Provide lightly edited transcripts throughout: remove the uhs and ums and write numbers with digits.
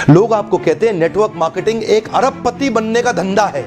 लोग आपको कहते हैं नेटवर्क मार्केटिंग एक अरबपति बनने का धंधा है,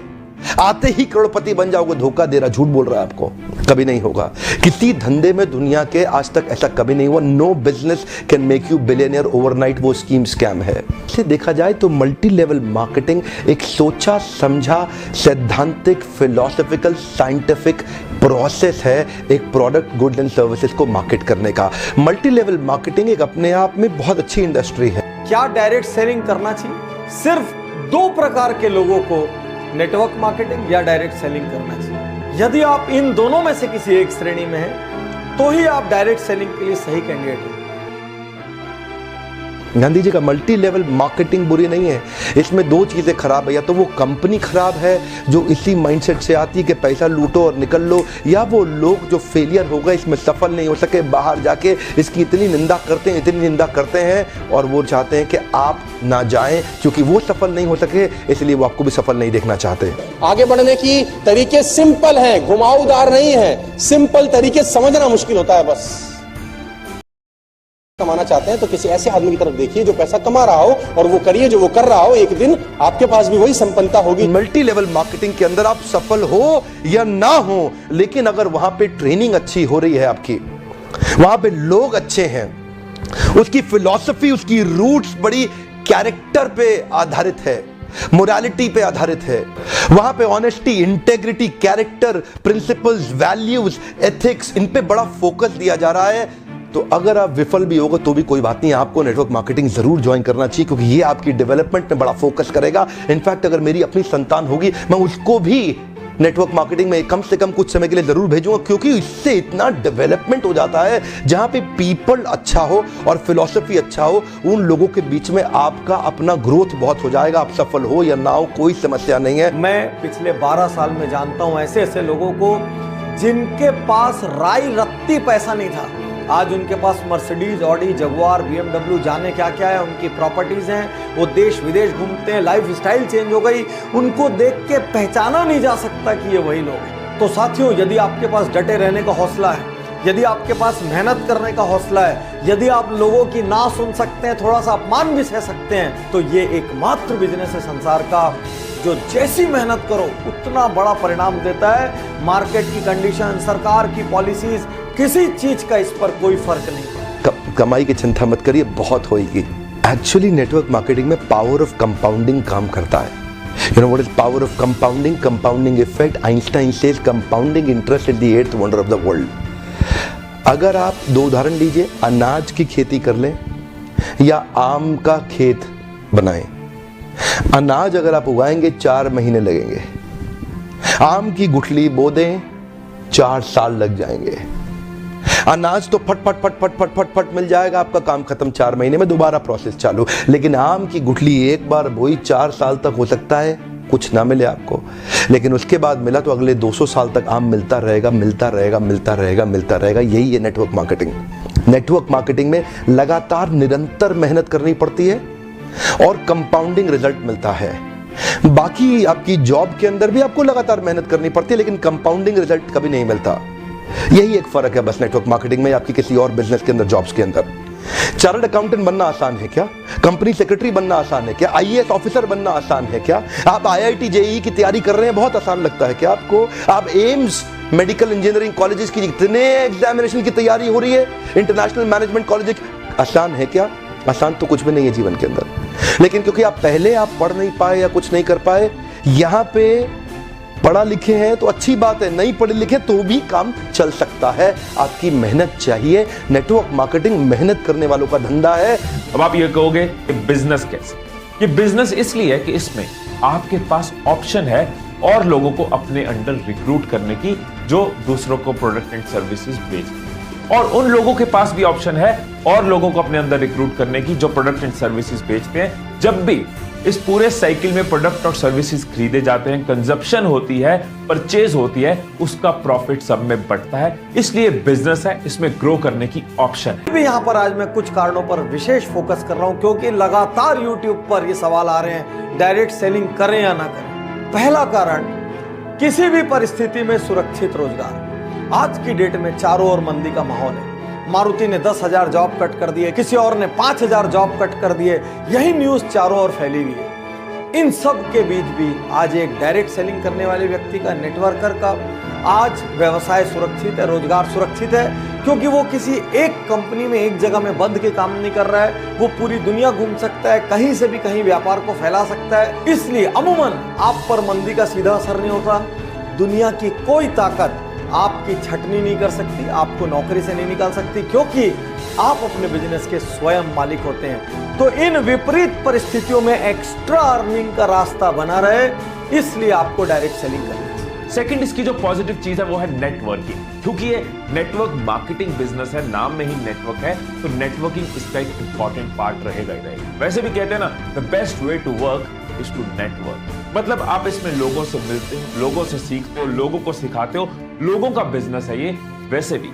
आते ही करोड़पति बन जाओगे। धोखा दे रहा, झूठ बोल रहा है आपको, कभी नहीं होगा। किसी धंधे में दुनिया के आज तक ऐसा कभी नहीं हुआ। No business can make you billionaire overnight, वो स्कीम स्कैम है। इसे देखा जाए तो मल्टी लेवल मार्केटिंग एक सोचा समझा सैद्धांतिक फिलोसॉफिकल साइंटिफिक प्रोसेस है एक प्रोडक्ट गुड्स एंड सर्विसेज को मार्केट करने का। मल्टी लेवल मार्केटिंग एक अपने आप में बहुत अच्छी इंडस्ट्री है। क्या डायरेक्ट सेलिंग करना चाहिए? सिर्फ दो प्रकार के लोगों को नेटवर्क मार्केटिंग या डायरेक्ट सेलिंग करना चाहिए। यदि आप इन दोनों में से किसी एक श्रेणी में हैं, तो ही आप डायरेक्ट सेलिंग के लिए सही कैंडिडेट हैं। गांधी जी का मल्टी लेवल मार्केटिंग बुरी नहीं है, इसमें दो चीजें खराब है। या तो वो कंपनी खराब है जो इसी माइंडसेट से आती है कि पैसा लूटो और निकल लो, या वो लोग जो फेलियर हो गए, इसमें सफल नहीं हो सके, बाहर जाके इसकी इतनी निंदा करते हैं और वो चाहते हैं कि आप ना जाएं क्योंकि वो सफल नहीं हो सके, इसलिए वो आपको भी सफल नहीं देखना चाहते। आगे बढ़ने की तरीके सिंपल हैं, घुमावदार नहीं है। सिंपल तरीके समझना मुश्किल होता है। बस कमाना चाहते हैं तो किसी ऐसे आदमी की तरफ देखिए जो पैसा कमा रहा हो और वो करिए जो वो कर रहा हो। एक दिन आपके पास भी वही संपन्नता होगी। मल्टी लेवल मार्केटिंग के अंदर आप सफल हो या ना हो, लेकिन अगर वहां पे ट्रेनिंग अच्छी हो रही है आपकी, वहां पे लोग अच्छे हैं, उसकी फिलॉसफी उसकी रूट्स बड़ी कैरेक्टर पे आधारित है, मोरालिटी पे आधारित है, वहां पे honesty integrity character principles values ethics in पे बड़ा फोकस दिया जा रहा है, तो अगर आप विफल भी होगा तो भी कोई बात नहीं, आपको नेटवर्क मार्केटिंग जरूर ज्वाइन करना चाहिए क्योंकि ये आपकी डेवलपमेंट में बड़ा फोकस करेगा। इनफैक्ट अगर मेरी अपनी संतान होगी मैं उसको भी नेटवर्क मार्केटिंग में कम से कम कुछ समय के लिए जरूर भेजूंगा, क्योंकि इससे इतना डेवलपमेंट हो जाता है जहां पे पीपल अच्छा हो और फिलॉसफी अच्छा हो, उन लोगों के बीच में आपका अपना ग्रोथ बहुत हो जाएगा। आप सफल हो या ना हो कोई समस्या नहीं है। मैं पिछले 12 साल में जानता हूं ऐसे ऐसे लोगों को जिनके पास राई रत्ती पैसा नहीं था, आज उनके पास मर्सिडीज ऑडी जगुआर BMW जाने क्या क्या है, उनकी प्रॉपर्टीज हैं, वो देश विदेश घूमते हैं, लाइफ स्टाइल चेंज हो गई, उनको देख के पहचाना नहीं जा सकता कि ये वही लोग हैं। तो साथियों, यदि आपके पास डटे रहने का हौसला है, यदि आपके पास मेहनत करने का हौसला है, यदि आप लोगों की ना सुन सकते हैं, थोड़ा सा अपमान भी सह सकते हैं, तो ये एकमात्र बिजनेस है संसार का जो जैसी मेहनत करो उतना बड़ा परिणाम देता है। मार्केट की कंडीशन, सरकार की पॉलिसीज, किसी चीज का इस पर कोई फर्क नहीं पड़ता। कमाई की चिंता मत करिए, बहुत होगी। एक्चुअली नेटवर्क मार्केटिंग में पावर ऑफ कंपाउंडिंग काम करता है। You know what is power of compounding? Compounding effect. Einstein says compounding interest is the eighth wonder of the world. अगर आप दो उदाहरण लीजिए, अनाज की खेती कर लें या आम का खेत बनाएं। अनाज अगर आप उगाएंगे 4 महीने लगेंगे, आम की गुठली बो दें 4 साल लग जाएंगे। अनाज तो फट फट फट फट फट फट फट मिल जाएगा, आपका काम खत्म, 4 महीने में दोबारा प्रोसेस चालू। लेकिन आम की गुठली एक बार बोई 4 साल तक हो सकता है कुछ ना मिले आपको, लेकिन उसके बाद मिला तो अगले 200 साल तक आम मिलता रहेगा मिलता रहेगा मिलता रहेगा मिलता रहेगा। यही है नेटवर्क मार्केटिंग। नेटवर्क मार्केटिंग में लगातार निरंतर मेहनत करनी पड़ती है और कंपाउंडिंग रिजल्ट मिलता है। बाकी आपकी जॉब के अंदर भी आपको लगातार मेहनत करनी पड़ती है, लेकिन कंपाउंडिंग रिजल्ट कभी नहीं मिलता। यही एक फर्क है बस नेटवर्क मार्केटिंग में आपकी किसी और बिजनेस के अंदर, जॉब्स के अंदर। चार्टर्ड अकाउंटेंट बनना आसान है क्या? कंपनी सेक्रेटरी बनना आसान है क्या? IAS ऑफिसर बनना आसान है क्या? आप IIT JEE की तैयारी कर रहे हैं, बहुत आसान लगता है क्या आपको? आप एम्स मेडिकल इंजीनियरिंग कॉलेजेस की इतने एग्जामिनेशन की तैयारी हो रही है, इंटरनेशनल मैनेजमेंट कॉलेज, आसान है क्या? आसान तो कुछ भी नहीं है जीवन के अंदर। लेकिन क्योंकि आप पहले पढ़ नहीं पाए या कुछ नहीं कर पाए, यहां पे पढ़ा लिखे हैं तो अच्छी बात है, नहीं पढ़े लिखे तो भी काम चल सकता है। आपकी मेहनत चाहिए। नेटवर्क मार्केटिंग मेहनत करने वालों का धंधा है। अब आप ये कहोगे कि बिजनेस कैसे? ये बिजनेस इसलिए है कि इसमें आपके पास ऑप्शन है और लोगों को अपने अंडर रिक्रूट करने की जो दूसरों को प्रोडक्ट एंड सर्विसेज बेचते हैं, और उन लोगों के पास भी ऑप्शन है और लोगों को अपने अंदर रिक्रूट करने की जो प्रोडक्ट एंड सर्विसेज बेचते हैं। जब भी इस पूरे साइकिल में प्रोडक्ट और सर्विसेज खरीदे जाते हैं, कंजप्शन होती है, परचेज होती है, उसका प्रॉफिट सब में बढ़ता है। इसलिए बिजनेस है, इसमें ग्रो करने की ऑप्शन है। भी यहाँ पर आज मैं कुछ कारणों पर विशेष फोकस कर रहा हूं क्योंकि लगातार YouTube पर ये सवाल आ रहे हैं, डायरेक्ट सेलिंग करें या ना करें। पहला कारण, किसी भी परिस्थिति में सुरक्षित रोजगार। आज की डेट में चारों ओर मंदी का माहौल है, मारुति ने 10,000 जॉब कट कर दिए, किसी और ने 5,000 जॉब कट कर दिए। यही न्यूज चारों ओर फैली हुई है। इन सब के बीच भी आज एक डायरेक्ट सेलिंग करने वाले व्यक्ति का, नेटवर्कर का आज व्यवसाय सुरक्षित है, रोजगार सुरक्षित है, क्योंकि वो किसी एक कंपनी में एक जगह में बंद के काम नहीं कर रहा है। वो पूरी दुनिया घूम सकता है, कहीं से भी कहीं व्यापार को फैला सकता है। इसलिए अमूमन आप पर मंदी का सीधा असर नहीं होता। दुनिया की कोई ताकत आपकी छटनी नहीं कर सकती, आपको नौकरी से नहीं निकाल सकती, क्योंकि आप अपने बिजनेस के स्वयं मालिक होते हैं। तो इन विपरीत परिस्थितियों में एक्स्ट्रा अर्निंग का रास्ता बना रहे, इसलिए आपको डायरेक्ट सेलिंग करनी है। सेकंड, इसकी जो पॉजिटिव चीज है वो है नेटवर्किंग, क्योंकि ये नेटवर्क मार्केटिंग बिजनेस है, नाम में ही नेटवर्क है, तो नेटवर्किंग इसका एक इंपॉर्टेंट पार्ट रहेगा ही रहेगा। वैसे भी कहते हैं ना, the best way to work is to network. मतलब आप इसमें लोगों से मिलते हो, लोगों से सीखते हो, लोगों को सिखाते हो, लोगों का बिजनेस है ये। वैसे भी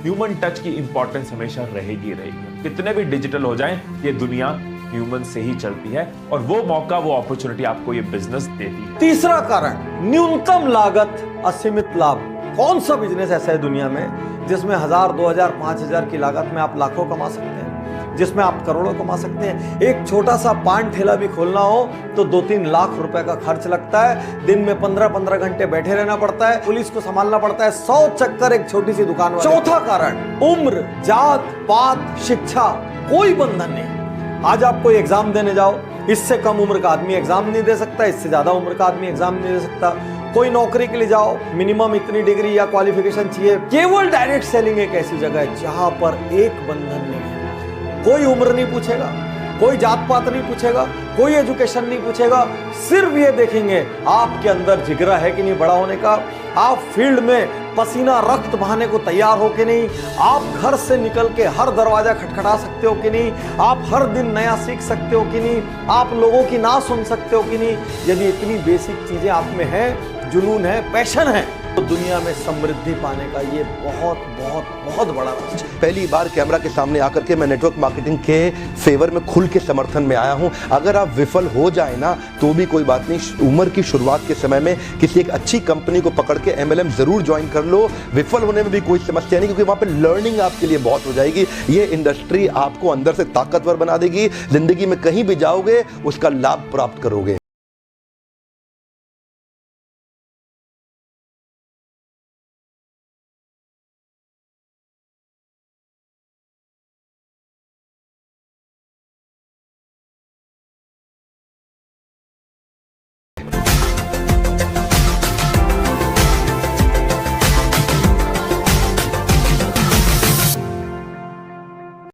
ह्यूमन टच की इंपॉर्टेंस हमेशा रहेगी रहेगी। कितने भी डिजिटल हो जाए, ये दुनिया ह्यूमन से ही चलती है, और वो मौका, वो अपॉर्चुनिटी आपको ये बिजनेस देती है। तीसरा कारण, न्यूनतम लागत असीमित लाभ। कौन सा बिजनेस ऐसा है दुनिया में जिसमें 1,000, 2,000, 5,000 की लागत में आप लाखों कमा सकते हैं, जिसमें आप करोड़ों कमा सकते हैं। एक छोटा सा पान ठेला भी खोलना हो तो 2-3 लाख रुपए का खर्च लगता है। दिन में 15-15 घंटे बैठे रहना पड़ता है, पुलिस को संभालना पड़ता है, 100 चक्कर एक छोटी सी दुकान वाले। चौथा कारण, उम्र, जात पात, शिक्षा, कोई बंधन नहीं। आज आप कोई एग्जाम देने जाओ, इससे कम उम्र का आदमी एग्जाम नहीं दे सकता, इससे ज्यादा उम्र का आदमी एग्जाम नहीं दे सकता। कोई नौकरी के लिए जाओ, मिनिमम इतनी डिग्री या क्वालिफिकेशन चाहिए। केवल डायरेक्ट सेलिंग एक ऐसी जगह है जहां पर एक बंधन नहीं है। कोई उम्र नहीं पूछेगा, कोई जात पात नहीं पूछेगा, कोई एजुकेशन नहीं पूछेगा। सिर्फ ये देखेंगे आपके अंदर जिगरा है कि नहीं बड़ा होने का, आप फील्ड में पसीना रक्त बहाने को तैयार हो कि नहीं, आप घर से निकल के हर दरवाजा खटखटा सकते हो कि नहीं, आप हर दिन नया सीख सकते हो कि नहीं, आप लोगों की ना सुन सकते हो कि नहीं। यदि इतनी बेसिक चीजें आप में है, जुनून है, पैशन है, तो दुनिया में समृद्धि पाने का ये बहुत बहुत बहुत बड़ा रास्ता। पहली बार कैमरा के सामने आकर के मैं नेटवर्क मार्केटिंग के फेवर में खुल के समर्थन में आया हूं। अगर आप विफल हो जाए ना तो भी कोई बात नहीं, उम्र की शुरुआत के समय में किसी एक अच्छी कंपनी को पकड़ के MLM जरूर ज्वाइन कर लो। विफल होने में भी कोई समस्या नहीं, क्योंकि वहां पे लर्निंग आपके लिए बहुत हो जाएगी। ये इंडस्ट्री आपको अंदर से ताकतवर बना देगी, जिंदगी में कहीं भी जाओगे उसका लाभ प्राप्त करोगे।